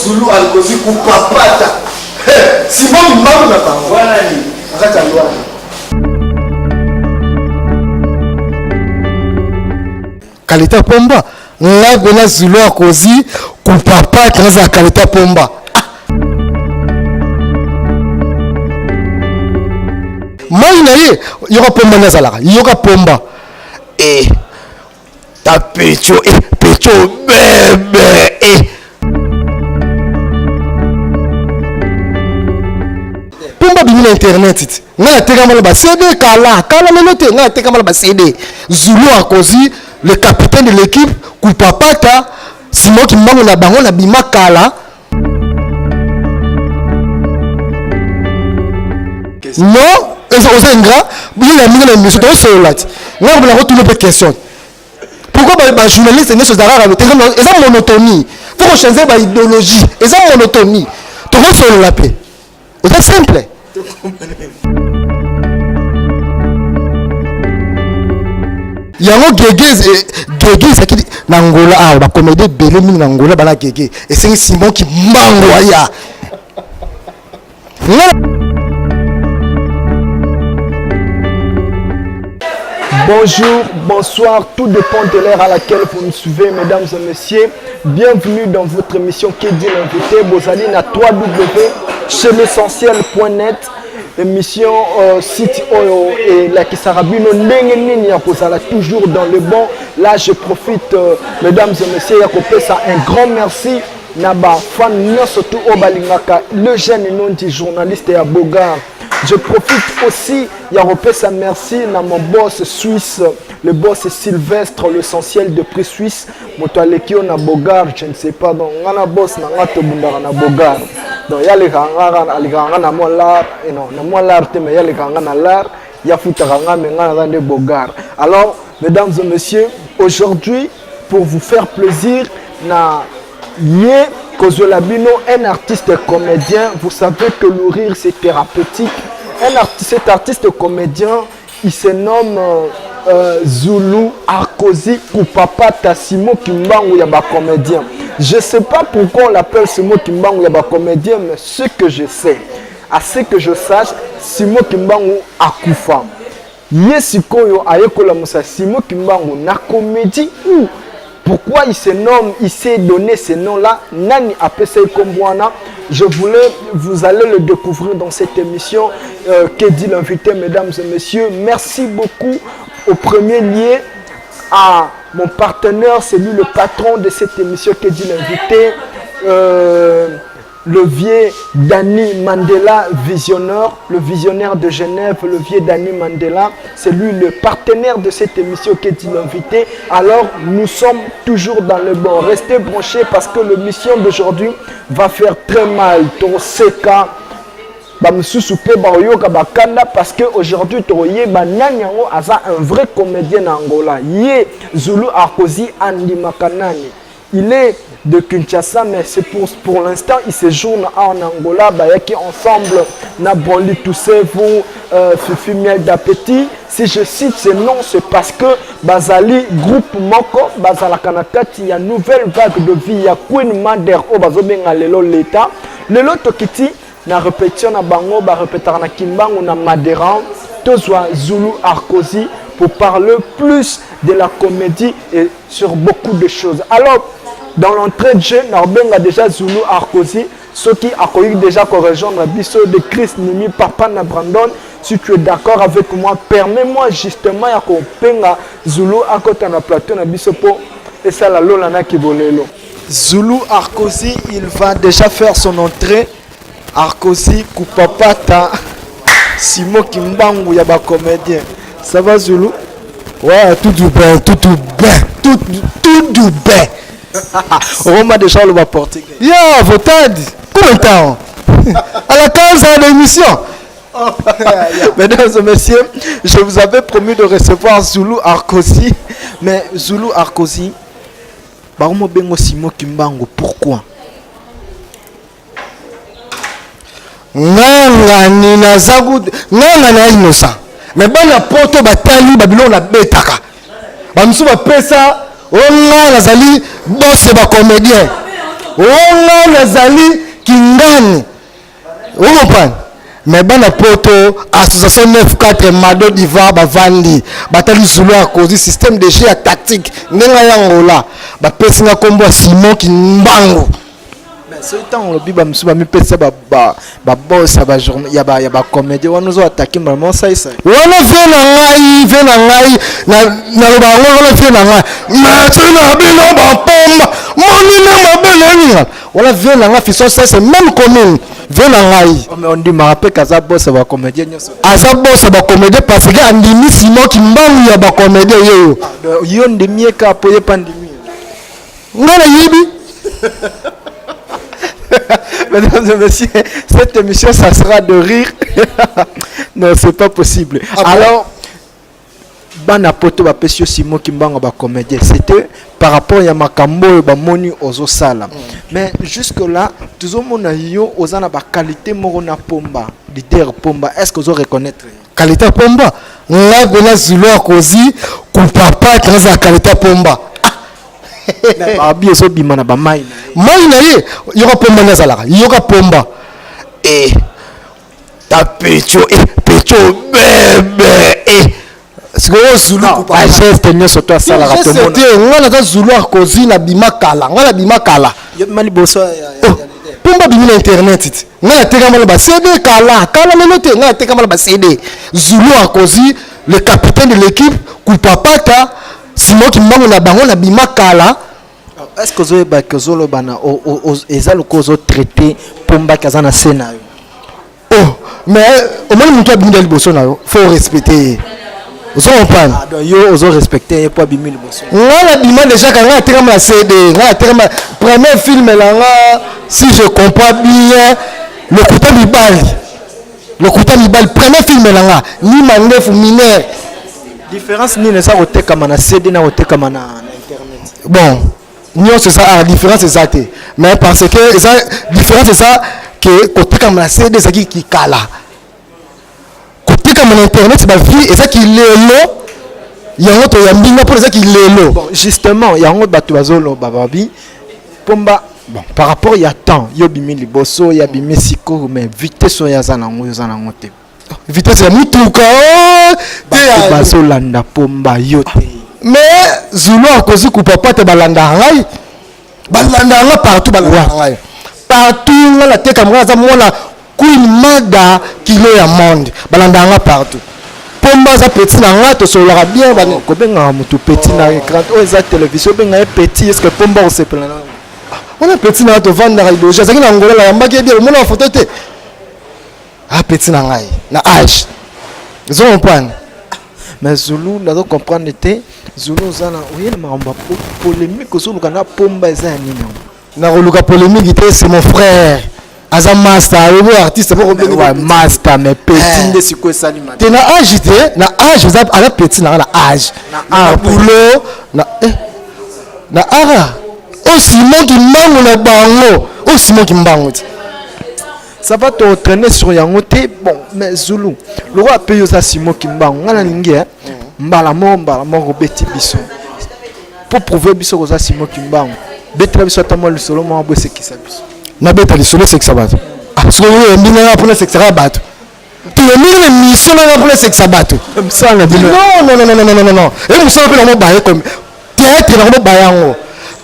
Zulu Arkosi kupapata. Simon Kimbangu na bango. Voilà ni. Akata lwa. Kalita pomba. Ngabona Zulu Arkosi kupapata na kalita pomba. Moi na ye yoka pomba na zalaka. Yoka pomba. Ta pecho bebe pomba bimi na internet iti nga teka mala ba CD kala melote nga teka mala ba CD Zulu Arkosi le capitaine de l'équipe kupapata Simon Kimbangu na bango na bima kala non aux ingrats bien la minga na monsieur to solat nga on a retourné cette question. Pourquoi les journalistes ne sont pas là? Ils ont monotonie. Il faut changer l'idéologie. Ils ont monotonie. Tout le monde se la paix. C'est simple. Il y a un Gégé, c'est qui dit Nangola, ah, la comédie Bélémi Nangola, Bala Gégé. Et c'est Simon qui m'envoya. Bonjour, bonsoir, tout dépend de l'heure à laquelle vous me suivez, mesdames et messieurs. Bienvenue dans votre émission qui dit l'invité. Bozali na www.chelessentiel.net. Émission site Oyo et la Kisarabino Nengenini à Kozala toujours dans le bon. Là, je profite, mesdames et messieurs, à ça un grand merci. Naba fan surtout au Balingaka, le jeune nom du journaliste et à Bogar. Je profite aussi, Yaropesa merci à mon boss suisse, le boss Sylvestre, l'essentiel de prix suisse. Motoalekio na Bogar, je ne sais pas, donc on a boss na ngato bundara na Bogar. Donc il y a les gangara na molar, et non, na molar, mais il y a les gangara na lar, il y a foutaganga, mais on a de Bogar. Alors, mesdames et messieurs, aujourd'hui, pour vous faire plaisir, na Yé Kozolabino, un artiste comédien, vous savez que le rire c'est thérapeutique. Cet artiste comédien, il se nomme Zulu Arkosi Kupapata Simon Kimbangu Yaba comédien. Je ne sais pas pourquoi on l'appelle Simon Kimbangu Yaba comédien, mais ce que je sais, à ce que je sache, Simon Kimbangu Akufa. Yesikoyo Ayekola Moussa Simon Kimbangu na comédie ou pourquoi il se nomme, il s'est donné ce nom-là, Nani Apesei Kombouana. Je voulais, vous allez le découvrir dans cette émission. Que dit l'invité, mesdames et messieurs. Merci beaucoup au premier lieu à mon partenaire, c'est lui le patron de cette émission. Que dit l'invité, le vieux Dani Mandela, le visionnaire de Genève, le vieux Dani Mandela, c'est lui le partenaire de cette émission qui est l'invité. Alors nous sommes toujours dans le bon. Restez branchés parce que l'émission d'aujourd'hui va faire très mal. Parce qu'aujourd'hui, un vrai comédien en Angola. Zulu Arkosi Andi Makanani. Il est de Kinshasa, mais c'est pour l'instant, il séjourne en Angola. Qui ensemble, Naboli Toussez-vous, Fifi Miel d'Appétit. Si je cite ce nom, c'est parce que Bazali, groupe Moko, Bazala Kanakati, il y a une nouvelle vague de vie. Il y a Queen Mander, Obazobenga Lelo l'État. Lelo Tokiti, na répétition na Bango, ba répétar na Kimbangu na Maderan, Tozwa Zulu Arkosi, pour parler plus de la comédie et sur beaucoup de choses. Alors, dans l'entrée de jeu, nous avons déjà Zulu Arkosi, ceux qui accueillent déjà pour rejoindre Bisso de Chris Nimi, Papa na Brandon. Si tu es d'accord avec moi, permets-moi justement à Penga Zulu Arkosi na plateau na Bisso et ça la lolana qui volelo. Zulu Arkosi, il va déjà faire son entrée. Arkosi Kupapata Simon Kimbangu Yaba comédien. Ça va Zulu? Ouais, tout du bien. On m'a déjà le portugais. Yeah, votade. Combien de temps? À la 15 ans d'émission. Mesdames et messieurs, je vous avais promis de recevoir Zulu Arkosi. Mais Zulu Arkosi, Barumo Bengo Simon Kimbangu, pourquoi? Ngani na zagu ngana na innocent mais bana poto batali babilo na betaka bamsu ba pesa onga nazali boss ba comédien onga nazali kingani okomprendre mais bana poto association 94 mado diva bavandi batali zulu akozi système de jeu tactique ndenga yangola bapesinga kombo ya Simon Kimbangu. Ce temps le biba msuba mi pesa ba boss ba journée ya ba comédie wana zo attaquer maman ça wana ve na ngai na loba wana ve na ngai matina bino ba pomba moni na mabele wala ve na ngai fiso ça c'est même commune ve na ngai mais on dit ma rappel kaza boss ba comédien nyoso aza boss ba comédie parce que andimi Simon Kimbangu ya ba comédie yo ndimi ka poye pandimi ngana yibi. Mesdames et messieurs, cette émission, ça sera de rire. Non, c'est pas possible. Alors, bana poto ba pesio Simon Kimbangu ba comédien, c'était par rapport à makambo ba moni ozo sala. Mais jusque là, toujours mon yo ozana ba qualité morona pomba, leader pomba. Est-ce que vous reconnaître qualité pomba? Là bena zulu akozi ku papa kaza qualité pomba. Abi ezo bimana ba mai na ye yoka pomba na zalaka yoka pomba ta pecho bebe siko zulu ba geste nyoso to sala ka tomona ngana ka zulu akozi na bimakala ngana bimakala yo mali boso pomba bimi na internet ngana teka mala ba CD kala lelo te ngana teka mala ba CD zulu akozi le capitaine de l'équipe kupapata Simon Kimbangu na bango na bimakala. Est-ce que vous avez que bana ezalo kozo traité pomba kazana scénario? Oh, mais au moins mutu abinda liboso na yo, faut respecter. Vous comprenez? Ah donc yo ozo respecter et pas bimi liboso. Ngala bima déjà quand ngala teka ma CD, ngala teka ma premier film là si je comprends bien le Kuta Libali premier film là ni mandefu mineur. Différence ni ne ça oteka mana CD na oteka mana internet. Bon, non c'est ça la différence c'est ça mais parce que ça différence c'est ça que oteka mana CD ça qui kala. Oteka mana internet c'est ba vie et ça qui lelo yango to yambinga pour ça qui lelo. Bon, justement, yango batu bazolo bababi pomba bon par rapport il y a temps yo bimi liboso ya bimi siko mais vitesse ya zanango yo zanango te. Vitesse ya mutuka te bazolanda pomba yo te mais zulu akozi ku papa te balanda ngai partout balanda ngai partout ngala teka mwana za mwana queen mada kilo ya monde balanda ngai partout pomba za petit na ngai to solaka bien bane ko benga mutu petit na écran o za télévision benga petit est-ce que pomba o sepela na on a petit na to vendre na idoja zaki na ngola ya mbaki bien mona photo te petit na ngai na âge ils ont comprendre mais zulu na comprendre te zulu zana oyena mamba polémique zulu kana pomba za nini na roluka polémique te c'est mon frère aza master ou artiste pour ouais master mais petit de siko salima te na âge te na âge za ala petit na âge na boulot na ara o Simon Kimbangu na bango o Simon Kimbangu ça va te traîner sur yangote bon mais zulu le roi paye ça Simon Kimbangu ngana ningi mbala mo beti biso pour prouver biso ça Simon Kimbangu betra biso tamo le solo mo bose ki biso na beta le solo c'est que ça va parce que vous mbina pour le sexe rabat tu le mine mission na pour le sexe rabat ça na bino non et muso pe na mo baye comme théâtre na mo bayango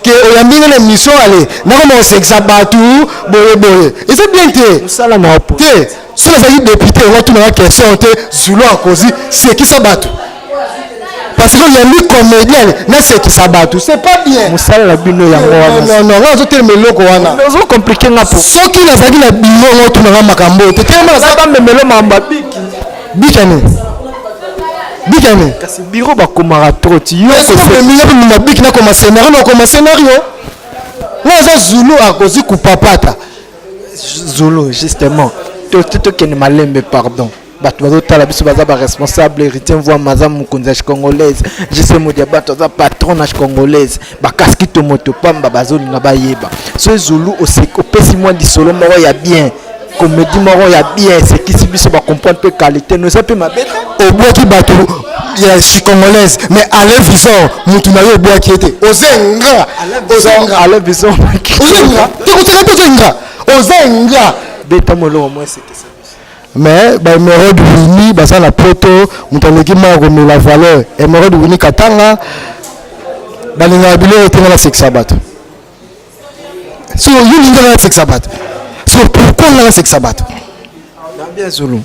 que oyambinga na mission ale na ko mo sexe batu boye et c'est bien que ça la na po te so na zali député on tout na question te zulu a cause c'est qui ça batu parce que yambi comédien na c'est qui ça batu c'est pas bien musala la bino ya ngwana non on zo tellement loko wana mais zo compliqué nga po soki na zali na bino on tout na makambo te tellement ça ba memelo mamba bikani kasi biro ba komara trop ti yo ko fait milieu na bik na comme scénario na za zulu a cause ku papata zulu justement to ken malembe pardon bato bazotala biso baza ba responsable héritier voix maza mukonzi congolaise je sais modia bato za patronage congolaise bakaski to moto pamba bazolinga bayeba so zulu opesi moi di solo moko ya bien comédie moko ya bien c'est qui si biso ba comprendre pe qualité no ça pe mabeta obwaki bato ya chicongolaise mais Alain Vison mutu na yo boa qui était ozenga Alain Vison ozenga ozenga beta molo moi c'est ça mais ba émeraude wini basa na poto mutaleki mako mais la valeur émeraude wini katanga balinga bilo tenga la sexe sabat so you linga la sexe sabat so pourquoi la sexe sabat bien Zulu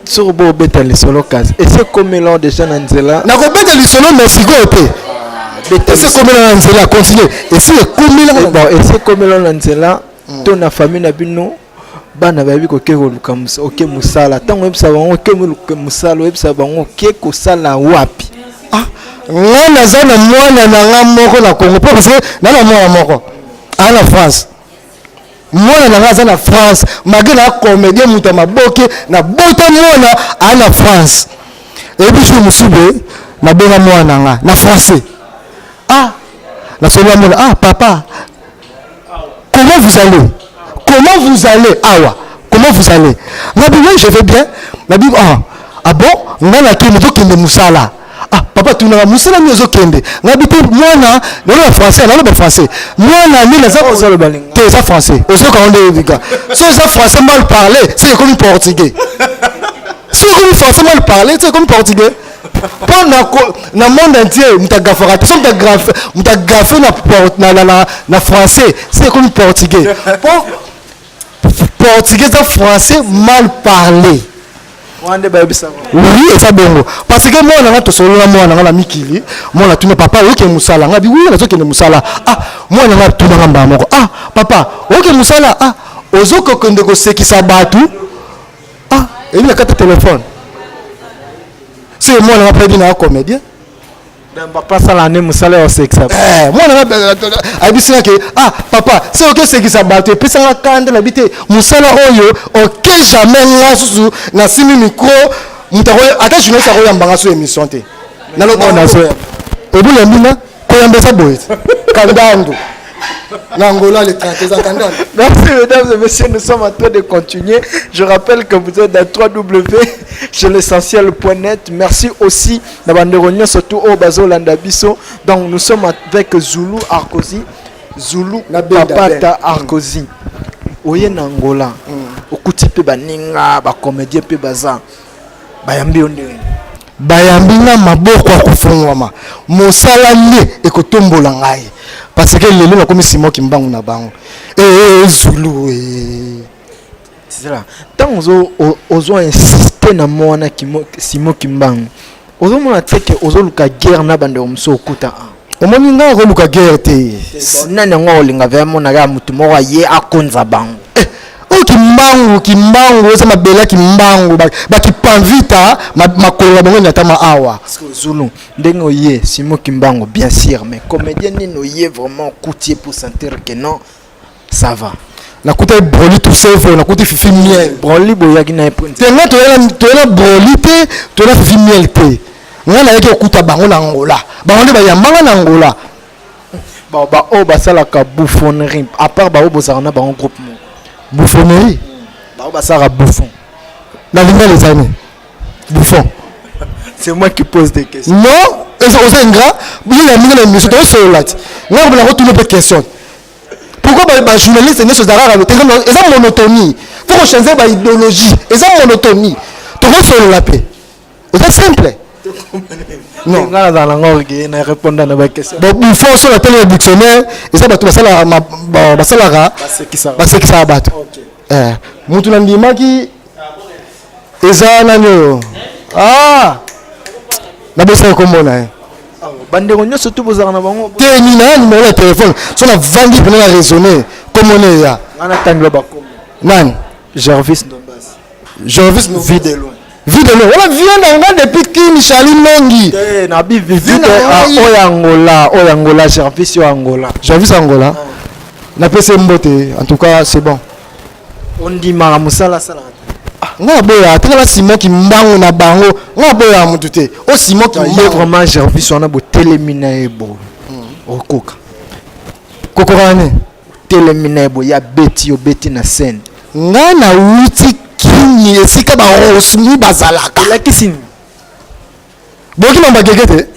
sur bo beta les solo case et c'est comme l'on déjà dans nzela na ko beta les solo merci go epé beta c'est comme l'on nzela continuer et c'est comme l'on bon et c'est comme l'on nzela ton famille na bino bana babi ko ke luka musa oke musala tango ebisa bango ke luka musala ebisa bango ke ko sala wapi ngana zana mwana na ngamoko na Congo parce que na mwana moko ana France mwana na ngaza na France malgré na comédien muta maboke na bota mwana ana France et puis je me suis na benga mwana nga na français na solo mwana papa comment vous allez awa comment vous allez na bien je vais bien na bi bon ngana ke moto kende musala papa tu na musala miozo kende ngabite mwana na français na français mwana ni les autres balinga t'es ça français aux autres quand on dit gars so ça français mal parler c'est comme portugais c'est comme français mal parler c'est comme portugais pour na monde entier mutagafara tu sont mutagafe na français c'est comme portugais pour portugais ça français mal parler oui et ça bongo parce que moi on a tout solo moi on a mikili moi on a tout papa OK musala ngabi oui on a tout musala moi on a tout na ngamba moko papa OK musala ozoko konde ko sekisa batu et il a carte téléphone c'est moi on a prédit na comédien papa sala ne musala au sexe moi on a abisina ke papa c'est OK sekisa batu et puis ça kande la bité musala oyo OK jamais nga susu na simi micro mutako ata jino sa koyamba nga so émission te na lo bona so obu ya mbina koyamba sa boy kandando L'Angola, les 30 ans. Merci mesdames et messieurs, nous sommes en train de continuer. Je rappelle que vous êtes dans www.l'essentiel.net. Merci aussi Nabanderonio, surtout au Bazo Landabiso. Donc nous sommes avec Zulu Arkosi. Zulu Papata Arkosi. Oye Nangola. Okuti pe baninga, ba comédien pe baza. Bayambi onde. Bayambi na maboko akufungwama. Mosala le ekotombola ngai. Parce que les gens comme Simon Kimbangu na bango Zulu c'est ça tant ozo insister na mwana Simon Kimbangu ozo mona teke ozo luka guerre na bande omso okuta omoni nga ko luka guerre te nani ngo olinga vraiment na ga mutu moko ye akonza bango kimbangu eza mabela kimbangu bakipanvita makolo bango nyatama awa Zulu ndenge oye Simon Kimbangu bien sûr mais comédien nino ye vraiment coûtier pour sentir que non ça va na kuta broli tout seul na kuta fifi miel broli boyaki na point tenga toyela broli te toyela fifi miel te ngana yeke okuta bango na Angola bango nde bayambanga na Angola ba o basala ka bouffonnerie à part ba o bozarana bango groupe mo bouffonnerie bah ça a bouffon dans les années bouffon c'est moi qui pose des questions non et ça c'est ingrat il y a mis dans monsieur sur là là on va retourner des questions pourquoi les journalistes ne sont pas là ils ont monotonie faut changer ba idéologie ils ont monotonie tout va sur la paix c'est simple non ngala dans la ngorgue na répondre à la question bon bouffon sur la télé dictionnaire et ça ba tout ça la ba ça la c'est qui ça bat mutu na ndimaki eza nanyo na besa komona bandeko nyonso tu bozaka na bango te ni na numéro ya téléphone so na vandi pena na raisonner komona ya ngana tanglo bakomo nani Gervis Ndombas vue de loin wala vient dans depuis Kini Charlie Nongi na bi vue de Angola Gervis Angola na pese mbote en tout cas c'est bon on dit mara musala sala nga boya atala Simon Kimbangu na bango nga boya mutu te o Simon Kimbangu vraiment Gervis on a beau télémina ebo okoka kokorane télémina ebo ya beti na scène nga na wuti kini esika ba osuni bazalaka la kisini boki mamba gege te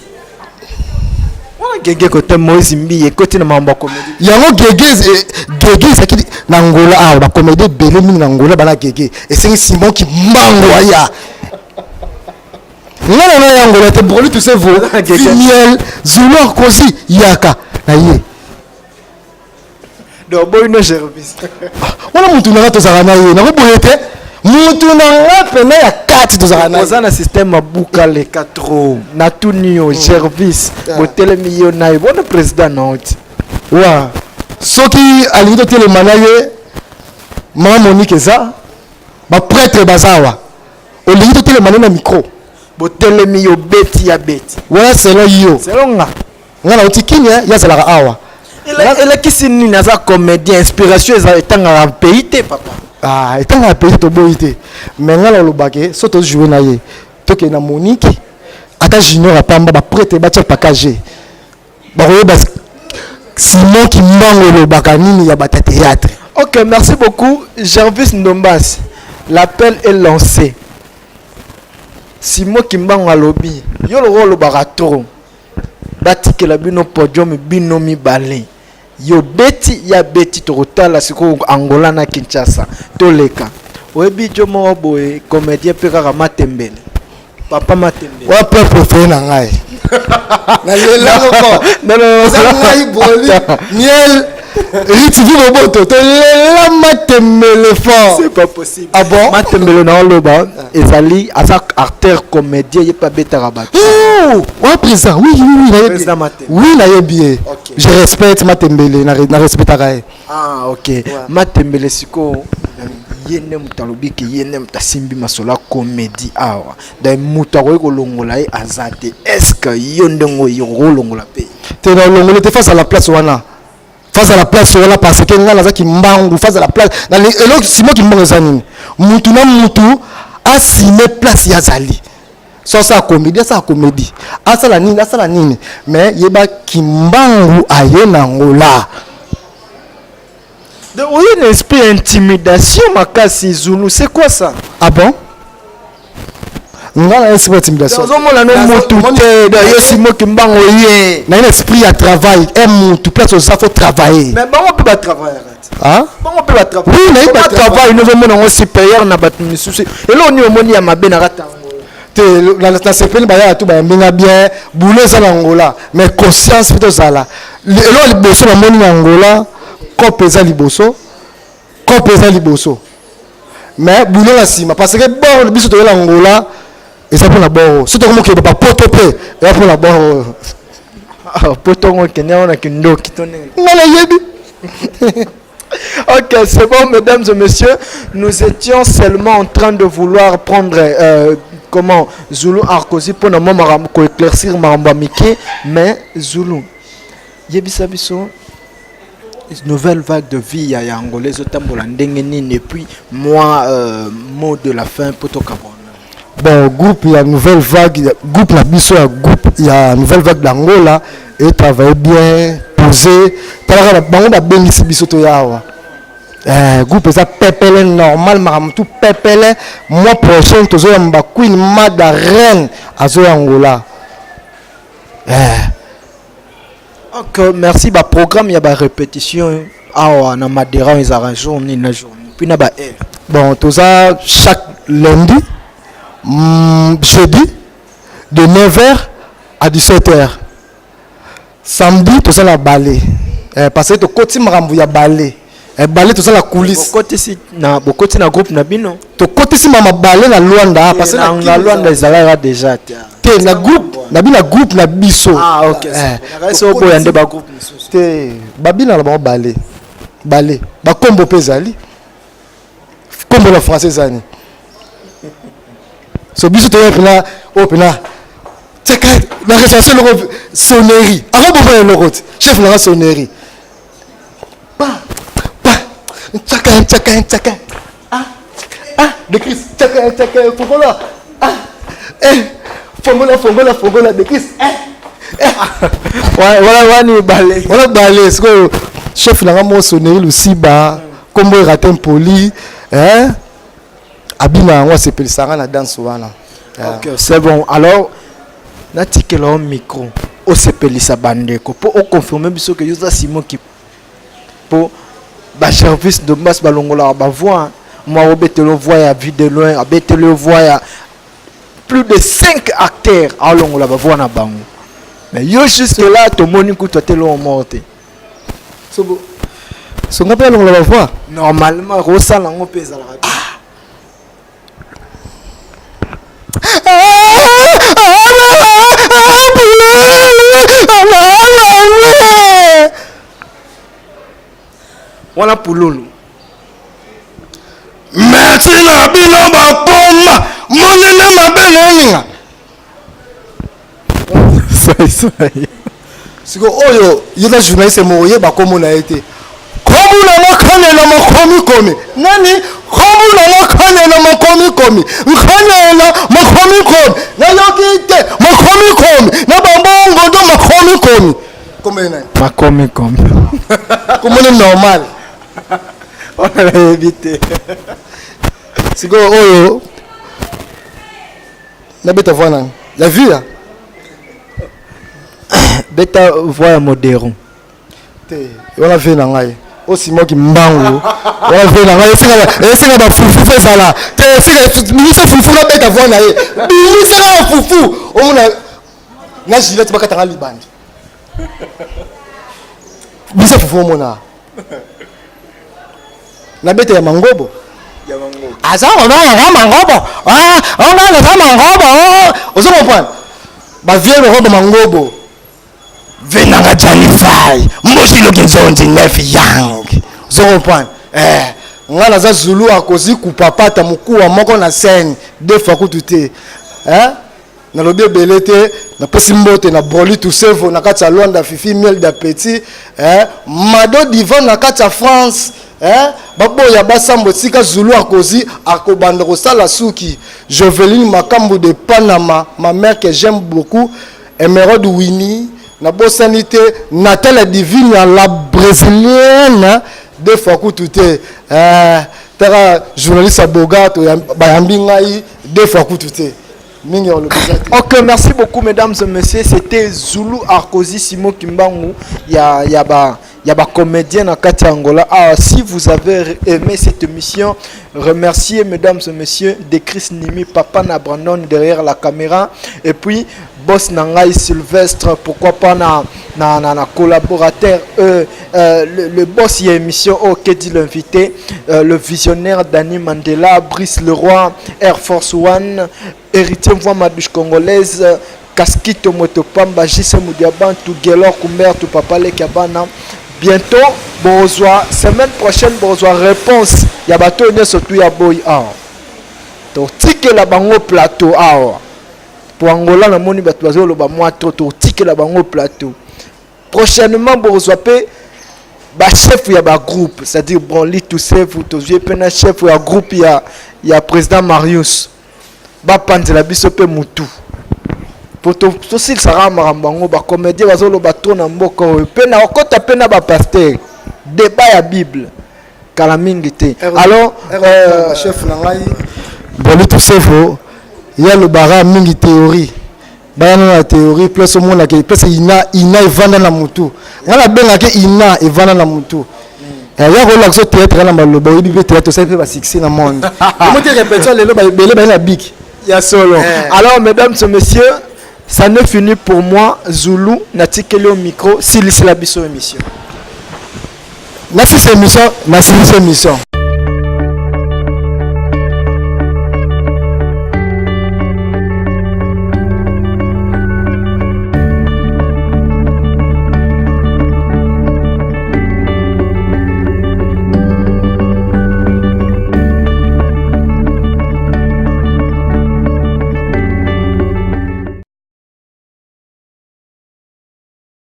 gege côté Moïse Mbi et côté na mamba comédie yango gege saki na Angola ah ba comédie belé mingi na Angola bana gege et c'est Simon qui mbango ya ngala na Angola te brûler tous ces veaux miel Zulu Arkosi yaka na ye donc boy no service wana mutu na to zakana ye na ko boyete mutu na ngapena ya kati to zakana oza na système mabuka le 4 na tunio service botel million na bon président note wa soki alingi to le manaye mama Monique eza ba prêtre bazawa olingi to le manaye na micro botel million beti ya beti wa selon yo selon nga ngana otikini ya zalaka awa elle qui signe naza comédien inspiration eza etanga pays te papa ah etanga pays to boyite mais ngala lobake so to jouer na ye to ke na Monique ata junior apamba ba prêtre ba tia package ba roba Simon qui mbango lobaka nini ya bata théâtre. OK, merci beaucoup Gervis Ndombas. L'appel est lancé. Simon Kimbango alobi yo lo rolo baratoro batike la bino podium bino mi balé yo beti ya beti tokotala siko Angola na Kinshasa toleka oyebi jo mo boye comédien pe kaka Matembele papa Matembele wa peuple fait na ngai na lela ko non ngai boli miel ritivi boboto to lela Matembele fort c'est pas possible ah bon Matembele na loba ezali asa acteur comédien yepa beta rabat ouais président oui na bien okay. Je respecte Matembele na respecte Rae ah OK ouais. Matembele siko yene mutalobiki yene mutasimbi masola comédie awa da mutako ko longola e azate est-ce que yondengo yoro longola pe te na longola te face à la place wana face à la place wana parce que ngala zaki mbangu face à la place na elo Simon qui mbangu zanini mutu na mutu a signé place ya zali so ça comédie asala nini mais yeba kimbangu aye na ngola de oui un esprit intimidation makasi Zulu c'est quoi ça ah bon ngala esprit intimidation dans mon nom mutu te de Simon Kimbangu ye na un esprit à travail mutu place ça faut travailler mais bon on peut pas travailler ah bon on peut pas travailler oui mais pas travailler nous avons un supérieur na batu misusu et là on y omoni ya mabe na rata te la sepeli baya tu ba mbinga bien boulot ça Angola mais conscience plutôt ça là elo liboso na moni Angola ko pesa liboso mais boulot la sima parce que bon biso to Angola et ça pour la bon surtout comme que pas poto pe et pour la bon poto ngo kenya on a kindo kitone ngala yebi. OK, c'est bon mesdames et messieurs, nous étions seulement en train de vouloir prendre comment Zulu Arkosi pour nous éclaircir Maramba Mike, mais Zulu yebisa biso nouvelle vague de vie à Angolais otambola ndenge nini et puis moi mot de la fin pour Tokabon. Bon groupe il y a nouvelle vague groupe la biso ya groupe il y a nouvelle vague d'Angola et travaille bien posé tala bango ba bengisi biso to yawa groupe ça pepele normal maram tout pepele mois prochain tozo ya mba Queen Mada Reine azo Angola OK, merci ba programme il y a ba répétition awa na Madera ils arrangent journée na journée puis na ba heure bon toza chaque lundi jeudi de 9h à 17h samedi toza la ballet parce que to koti marambu ya ballet ballet toza la coulisse bokoti na groupe na bino to koti si mama ballet na Luanda parce que na Luanda ezalaka déjà te na groupe na bina groupe na biso ah OK c'est au boyande ba groupe te babina la ballet ba kombo pezali kombo la français zani so biso to pena opena teka na référence le sonnerie avant de faire le route chef la sonnerie tchaka de Chris tchaka fongola fongola de Chris voilà balé ce que chef la mo sonnerie le siba kombo ratin poli abina ngwa sepeli sanga na danse wana OK c'est bon alors natikela o micro osepelisa bandeko po oconfirme biso ke yoza Simon qui po ba service de masse balongola ba voix moi obetelo voix ya vie de loin abetelo voix ya plus de 5 acteurs alongola ba voix na bango mais yo jusque là to moni ku to telo morte so nga pe alongola ba voix normalement rosala ngo pesa la wana pululu merci na bino bapoma monene mabe noninga siko oyo yela journaliste moko yeba komona ye te komuna nakanela makomikomi nani komuna nakanela makomikomi nkanela makomikomi nayoki te makomikomi na bambongo ndo makomikomi komena makomikomi komona normal on l'a évité siko oyo nabeta voix nanga ya vie ya beta voix ya modéron te wana vie na ngai osimoki mbangu wana vie na ngai esenga bafufu fe ezala te bimisa fufu nabeta voix na ye bimisaka ya fufu omona na gilete bakatanga libandi bimisa fufu omona nabeta ya mangobo aza onanga mangobo onanga mangobo ozo comprendre ba vie le robe mangobo venanga janifai mbosilo kinzonzi nef yang ozo comprendre nga naza zulu akozi kupapata mukuwa moko na scène deux fois kutu te nalobi ebele te napesi mbote na broli tusevo na kati ya Londres fifi miel d'appétit mado divan na kati ya France baboya basambo sika zulu akozi akobanda kosala suki Joveline Makambu de Panama ma mère que j'aime beaucoup Emerald Winnie na bosani te Nathalie Divine la brésilienne deux fois kutu te tera journaliste abogato bayambi ngai deux fois kutu te. Ok, merci beaucoup mesdames et messieurs. C'était Zulu Arkosi Simon Kimbangu. Il y a comédien à Kati Angola. Ah, si vous avez aimé cette émission, remerciez mesdames et messieurs de Chris Nimi, Papa Nabrandon derrière la caméra. Et puis Boss Nangai Sylvestre, pourquoi pas na collaborateur le boss y a émission qui dit l'invité, le visionnaire Dani Mandela, Brice Leroy, Air Force One, héritier voix madouche congolaise, Kaskito Motopamba, Jesse Moudiaban, tout Gelor Kumber, tout Papa Lekabana. Bientôt, bonsoir, semaine prochaine, bonsoir, réponse. Yabato ne surtout ya boy ah. To tike la bango plateau ah. Pour Angola, na moni batwazo lo ba moi trop tike la bango plateau. Prochainement, bonsoir pe ba chef ya ba groupe, c'est-à-dire bon lit tout ça vous to vieux pena chef ya groupe ya président Marius. Ba panzela biso pe mutu. Poto sosil sara marambango ba comédien bazolo ba tona mboko pe na okota pe na ba pasteur débat ya Bible kala mingi te. Alors chef na ngai boli tout ça faut ya le bara mingi théorie. Ba na théorie plus au monde que plus ina evanda na mutu. Ngala benga ke ina evanda na mutu. Ya ko so théâtre na maloba obi be théâtre ça peut ba succès na monde. Comment te répéter le ba belé ba na big. Ya solo. Alors mesdames et messieurs, ça ne finit pour moi Zulu natikeli au micro si la biso émission. Merci cette émission, merci cette émission.